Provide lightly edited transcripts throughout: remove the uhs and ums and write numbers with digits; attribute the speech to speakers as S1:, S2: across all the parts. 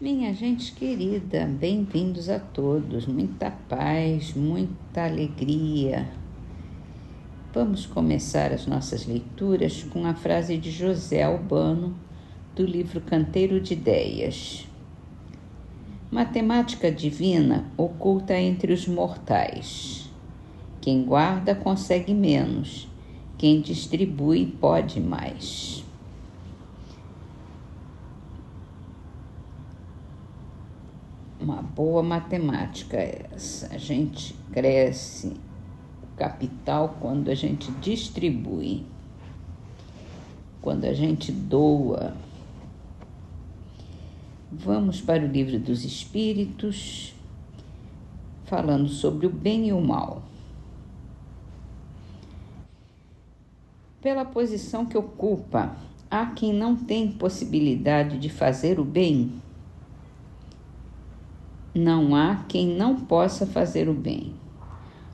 S1: Minha gente querida, bem-vindos a todos, muita paz, muita alegria. Vamos começar as nossas leituras com a frase de José Albano, do livro Canteiro de Ideias. Matemática divina oculta entre os mortais. Quem guarda consegue menos, quem distribui pode mais. Uma boa matemática essa. A gente cresce o capital quando a gente distribui, quando a gente doa. Vamos para o Livro dos Espíritos, falando sobre o bem e o mal. Pela posição que ocupa, há quem não tem possibilidade de fazer o bem. Não há quem não possa fazer o bem.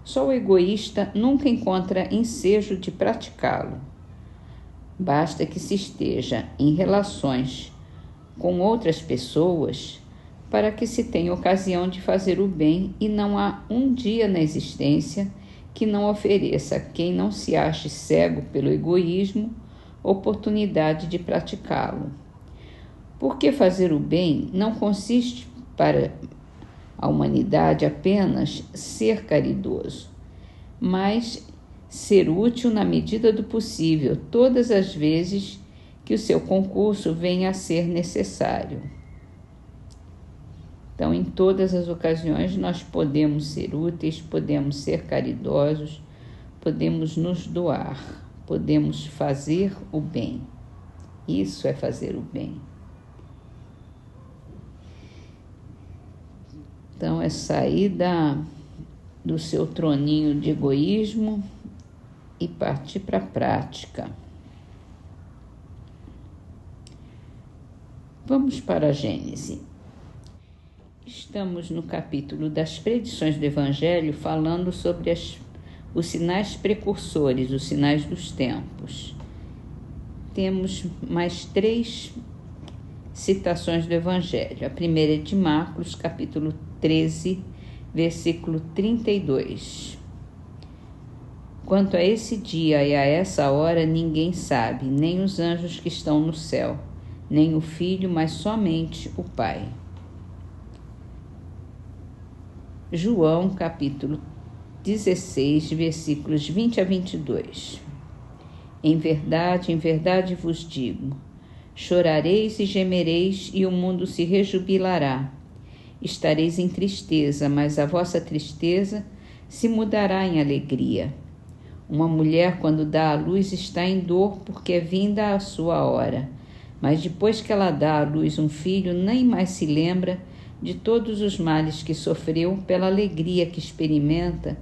S1: Só o egoísta nunca encontra ensejo de praticá-lo. Basta que se esteja em relações com outras pessoas para que se tenha ocasião de fazer o bem, e não há um dia na existência que não ofereça a quem não se ache cego pelo egoísmo oportunidade de praticá-lo. Porque fazer o bem não consiste para a humanidade apenas ser caridoso, mas ser útil na medida do possível, todas as vezes que o seu concurso venha a ser necessário. Então, em todas as ocasiões, nós podemos ser úteis, podemos ser caridosos, podemos nos doar, podemos fazer o bem. Isso é fazer o bem. Então, é sair do seu troninho de egoísmo e partir para a prática. Vamos para a Gênese. Estamos no capítulo das predições do Evangelho, falando sobre os sinais precursores, os sinais dos tempos. Temos mais 3 citações do Evangelho. A primeira é de Marcos, capítulo 13, versículo 32. Quanto a esse dia e a essa hora, ninguém sabe, nem os anjos que estão no céu, nem o Filho, mas somente o Pai. João, capítulo 16, versículos 20 a 22. Em verdade vos digo, chorareis e gemereis, e o mundo se rejubilará. Estareis em tristeza, mas a vossa tristeza se mudará em alegria. Uma mulher, quando dá à luz, está em dor, porque é vinda a sua hora. Mas depois que ela dá à luz um filho, nem mais se lembra de todos os males que sofreu pela alegria que experimenta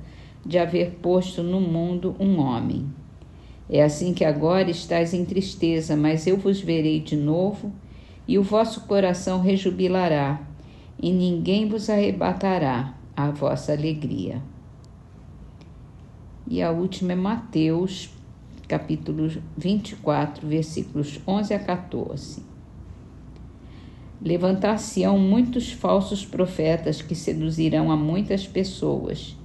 S1: de haver posto no mundo um homem. É assim que agora estáis em tristeza, mas eu vos verei de novo, e o vosso coração rejubilará, e ninguém vos arrebatará a vossa alegria. E a última é Mateus, capítulo 24, versículos 11 a 14. Levantar-se-ão muitos falsos profetas que seduzirão a muitas pessoas,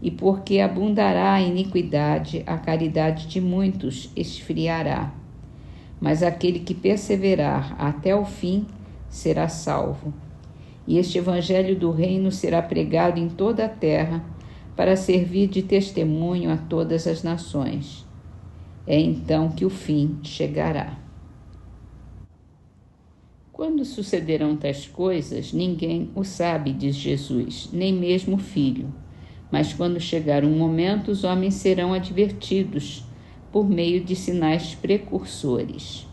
S1: e porque abundará a iniquidade, a caridade de muitos esfriará. Mas aquele que perseverar até o fim será salvo. E este evangelho do reino será pregado em toda a terra, para servir de testemunho a todas as nações. É então que o fim chegará. Quando sucederão tais coisas, ninguém o sabe, diz Jesus, nem mesmo o Filho. Mas quando chegar um momento, os homens serão advertidos por meio de sinais precursores.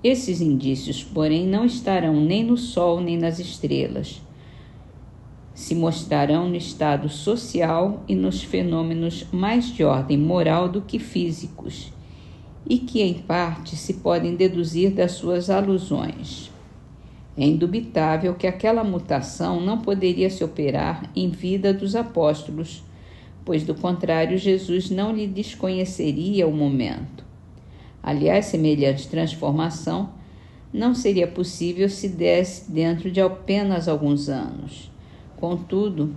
S1: Esses indícios, porém, não estarão nem no sol nem nas estrelas. Se mostrarão no estado social e nos fenômenos mais de ordem moral do que físicos, e que, em parte, se podem deduzir das suas alusões. É indubitável que aquela mutação não poderia se operar em vida dos apóstolos, pois, do contrário, Jesus não lhe desconheceria o momento. Aliás, semelhante transformação não seria possível se desse dentro de apenas alguns anos. Contudo,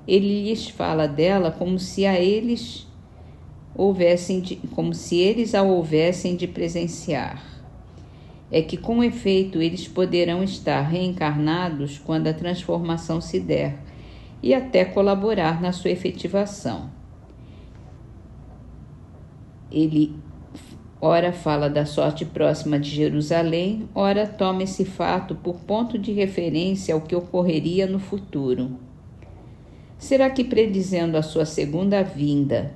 S1: ele lhes fala dela como se eles a houvessem de presenciar. É que, com efeito, eles poderão estar reencarnados quando a transformação se der e até colaborar na sua efetivação. Ele ora fala da sorte próxima de Jerusalém, ora toma esse fato por ponto de referência ao que ocorreria no futuro. Será que, predizendo a sua segunda vinda,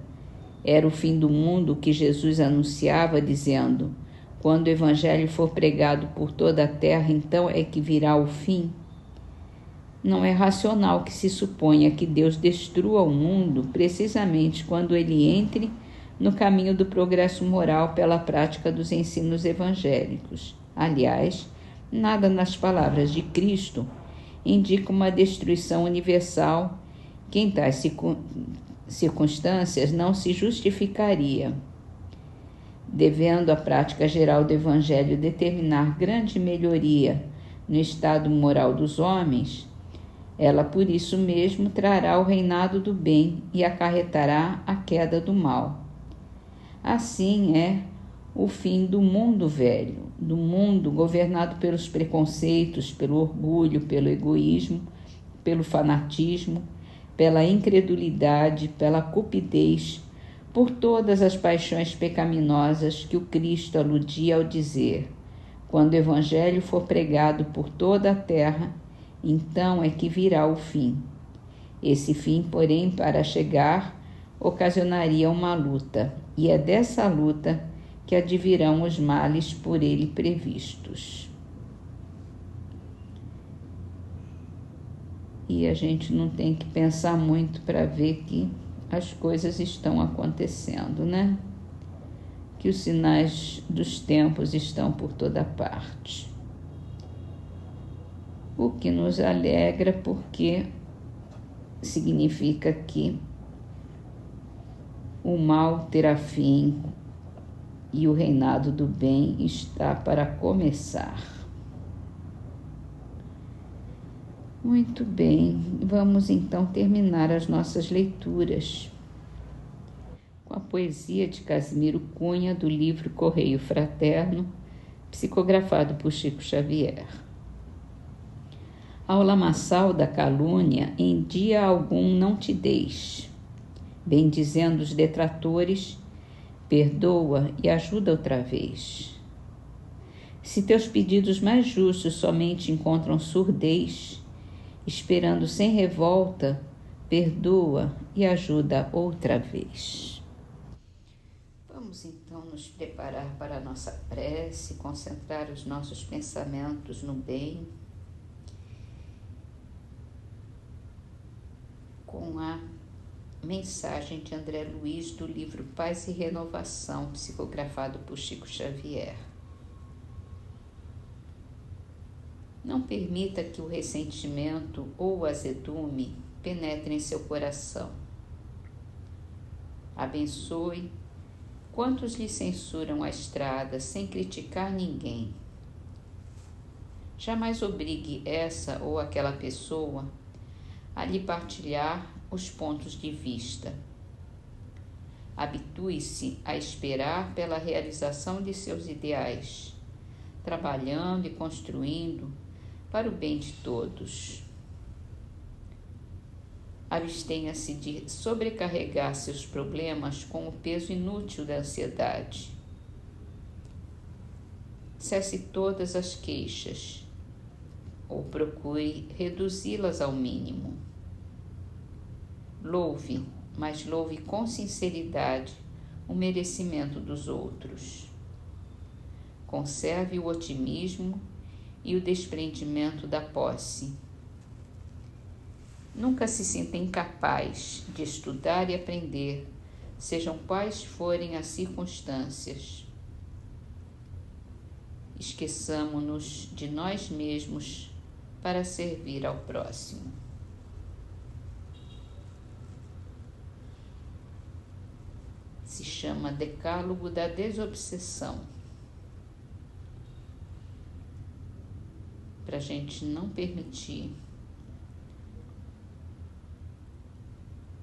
S1: era o fim do mundo que Jesus anunciava, dizendo: quando o Evangelho for pregado por toda a terra, então é que virá o fim? Não é racional que se suponha que Deus destrua o mundo precisamente quando ele entre no caminho do progresso moral pela prática dos ensinos evangélicos. Aliás, nada nas palavras de Cristo indica uma destruição universal que em tais circunstâncias não se justificaria. Devendo a prática geral do Evangelho determinar grande melhoria no estado moral dos homens, ela por isso mesmo trará o reinado do bem e acarretará a queda do mal. Assim é o fim do mundo velho, do mundo governado pelos preconceitos, pelo orgulho, pelo egoísmo, pelo fanatismo, pela incredulidade, pela cupidez, por todas as paixões pecaminosas que o Cristo aludia ao dizer: quando o Evangelho for pregado por toda a terra, então é que virá o fim. Esse fim, porém, para chegar, ocasionaria uma luta, e é dessa luta que advirão os males por ele previstos. E a gente não tem que pensar muito para ver que as coisas estão acontecendo, né? Que os sinais dos tempos estão por toda parte. O que nos alegra, porque significa que o mal terá fim e o reinado do bem está para começar. Muito bem, vamos então terminar as nossas leituras com a poesia de Casimiro Cunha do livro Correio Fraterno, psicografado por Chico Xavier. Ao lamaçal da calúnia, em dia algum não te deis, bendizendo os detratores, perdoa e ajuda outra vez. Se teus pedidos mais justos somente encontram surdez, esperando sem revolta, perdoa e ajuda outra vez. Vamos então nos preparar para a nossa prece, concentrar os nossos pensamentos no bem, com a mensagem de André Luiz do livro Paz e Renovação, psicografado por Chico Xavier. Não permita que o ressentimento ou o azedume penetre em seu coração. Abençoe quantos lhe censuram a estrada sem criticar ninguém. Jamais obrigue essa ou aquela pessoa a lhe partilhar os pontos de vista. Habitue-se a esperar pela realização de seus ideais, trabalhando e construindo para o bem de todos. Abstenha-se de sobrecarregar seus problemas com o peso inútil da ansiedade. Cesse todas as queixas, ou procure reduzi-las ao mínimo. Louve, mas louve com sinceridade o merecimento dos outros. Conserve o otimismo e o desprendimento da posse. Nunca se sinta incapaz de estudar e aprender, sejam quais forem as circunstâncias. Esqueçamo-nos de nós mesmos para servir ao próximo. Se chama Decálogo da Desobsessão. para a gente não permitir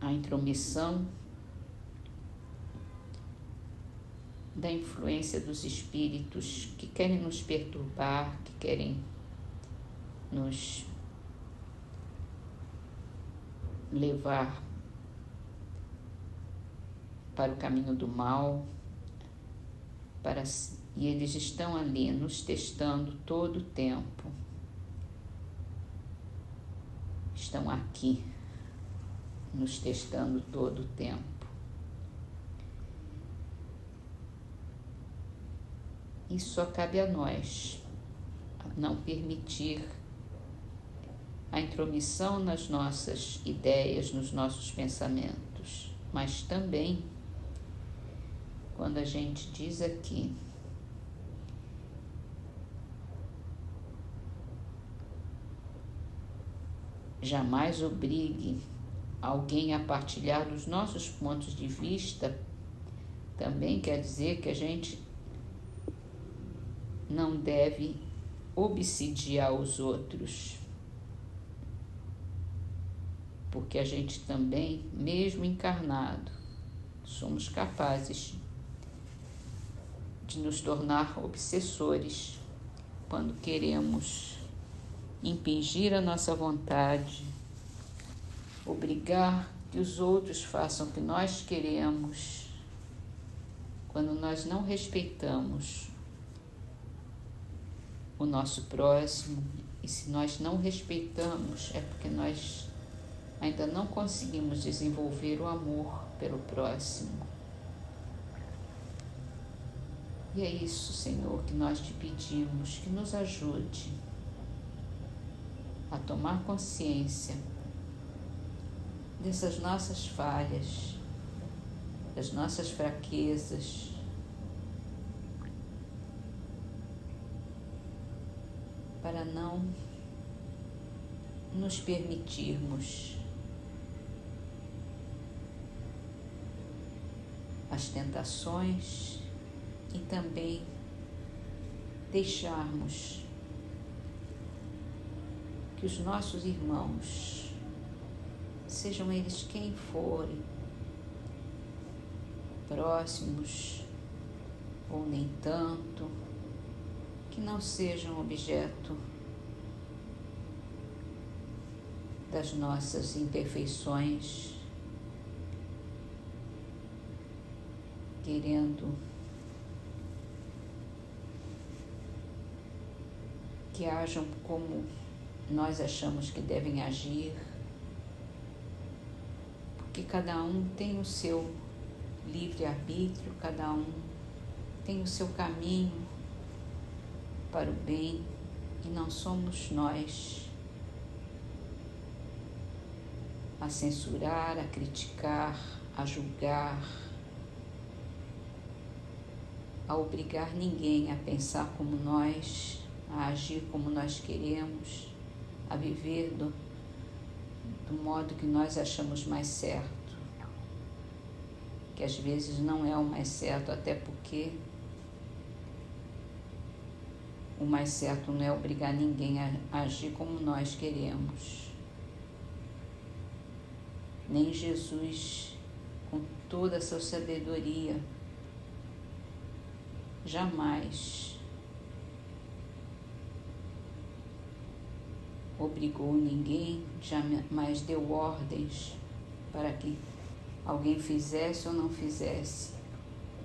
S1: a intromissão da influência dos espíritos que querem nos perturbar, que querem nos levar para o caminho do mal, e eles estão ali nos testando todo o tempo. Estão aqui nos testando todo o tempo. E só cabe a nós não permitir a intromissão nas nossas ideias, nos nossos pensamentos, mas também, quando a gente diz aqui jamais obrigue alguém a partilhar dos nossos pontos de vista, também quer dizer que a gente não deve obsidiar os outros, porque a gente também, mesmo encarnado, somos capazes de nos tornar obsessores quando queremos impingir a nossa vontade, obrigar que os outros façam o que nós queremos, quando nós não respeitamos o nosso próximo. E se nós não respeitamos, é porque nós ainda não conseguimos desenvolver o amor pelo próximo. E é isso, Senhor, que nós te pedimos, que nos ajude a tomar consciência dessas nossas falhas, das nossas fraquezas, para não nos permitirmos as tentações e também deixarmos que os nossos irmãos, sejam eles quem forem, próximos ou nem tanto, que não sejam objeto das nossas imperfeições, querendo que ajam como nós achamos que devem agir, porque cada um tem o seu livre-arbítrio, cada um tem o seu caminho para o bem, e não somos nós a censurar, a criticar, a julgar, a obrigar ninguém a pensar como nós, a agir como nós queremos, a viver do modo que nós achamos mais certo, que às vezes não é o mais certo, até porque o mais certo não é obrigar ninguém a agir como nós queremos. Nem Jesus, com toda a sua sabedoria, jamais obrigou ninguém, jamais deu ordens para que alguém fizesse ou não fizesse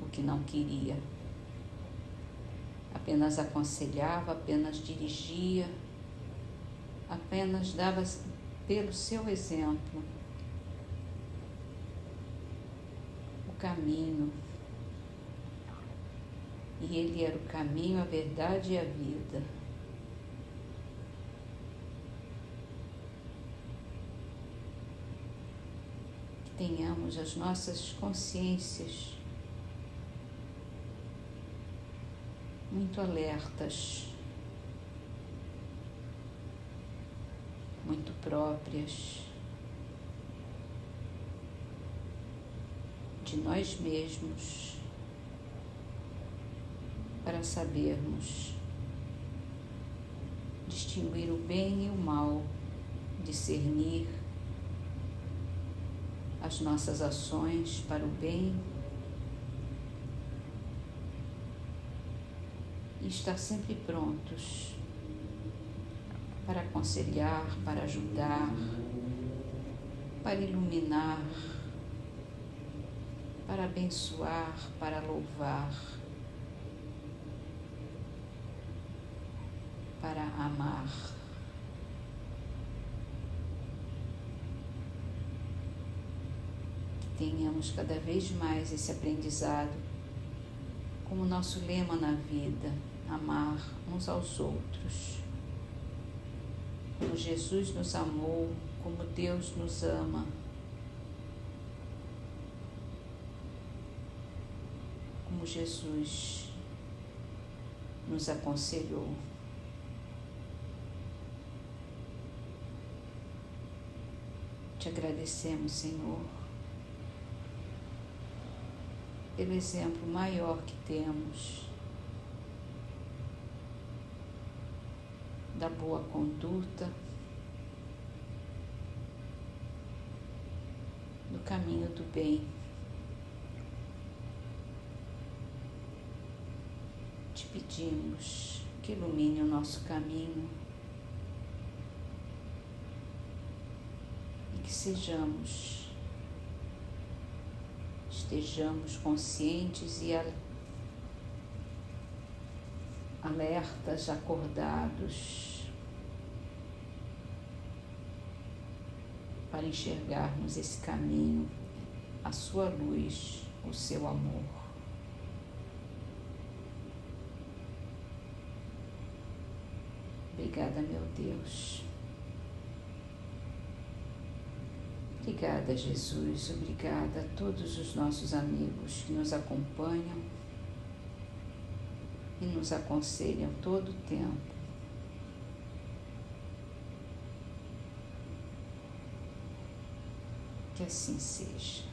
S1: o que não queria. Apenas aconselhava, apenas dirigia, apenas dava pelo seu exemplo o caminho. E ele era o caminho, a verdade e a vida. Que tenhamos as nossas consciências muito alertas, muito próprias de nós mesmos, para sabermos distinguir o bem e o mal, discernir as nossas ações para o bem e estar sempre prontos para aconselhar, para ajudar, para iluminar, para abençoar, para louvar, para amar. Que tenhamos cada vez mais esse aprendizado como nosso lema na vida: amar uns aos outros. Como Jesus nos amou, como Deus nos ama. Como Jesus nos aconselhou. Te agradecemos, Senhor, pelo exemplo maior que temos da boa conduta, do caminho do bem. Te pedimos que ilumine o nosso caminho e que estejamos conscientes e alertas, acordados, para enxergarmos esse caminho, a sua luz, o seu amor. Obrigada, meu Deus. Obrigada, Jesus. Obrigada a todos os nossos amigos que nos acompanham e nos aconselham todo o tempo. Que assim seja.